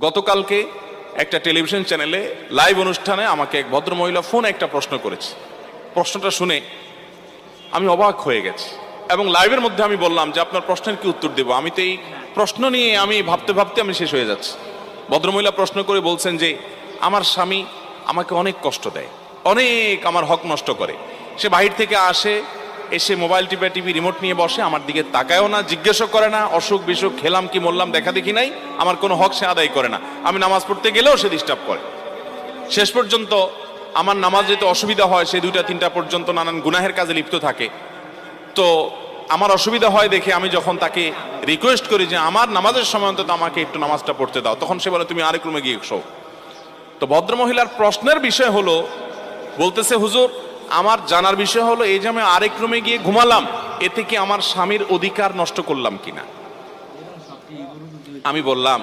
গতকালকে একটা টেলিভিশন চ্যানেলে লাইভ অনুষ্ঠানে আমাকে এক ভদ্রমহিলা ফোনে একটা প্রশ্ন করেছে। প্রশ্নটা শুনে আমি অবাক হয়ে গেছি এবং লাইভের মধ্যে আমি বললাম যে আপনার প্রশ্নের কি উত্তর দেব, আমি তো এই প্রশ্ন নিয়ে আমি ভাবতে ভাবতে আমি শেষ হয়ে যাচ্ছি। ভদ্রমহিলা প্রশ্ন করে বলছেন যে আমার স্বামী আমাকে অনেক কষ্ট দেয়, অনেক আমার হক নষ্ট করে। সে বাহির থেকে আসে, এসে মোবাইল টিভি রিমোট নিয়ে বসে, আমার দিকে তাকায়ও না, জিজ্ঞেসও করে না, অসুখ বিসুখ খেলাম কি মরলাম দেখা দেখি নাই, আমার কোনো হক সে আদায় করে না। আমি নামাজ পড়তে গেলেও সে ডিস্টার্ব করে। শেষ পর্যন্ত আমার নামাজ যেতে অসুবিধা হয়, সে 2টা-3টা পর্যন্ত নানান গুনাহের কাজে লিপ্ত থাকে। তো আমার অসুবিধা হয় দেখে আমি যখন তাকে রিকোয়েস্ট করি যে আমার নামাজের সময় অন্তত আমাকে একটু নামাজটা পড়তে দাও, তখন সে বলে তুমি আরেক রুমে গিয়ে শো। তো ভদ্রমহিলার প্রশ্নের বিষয় হলো, বলতেছে হুজুর আমার জানার বিষয় হলো এই যে আমি আরেক রুমে গিয়ে ঘুমালাম, এতে কি আমার স্বামীর অধিকার নষ্ট করলাম কিনা। আমি বললাম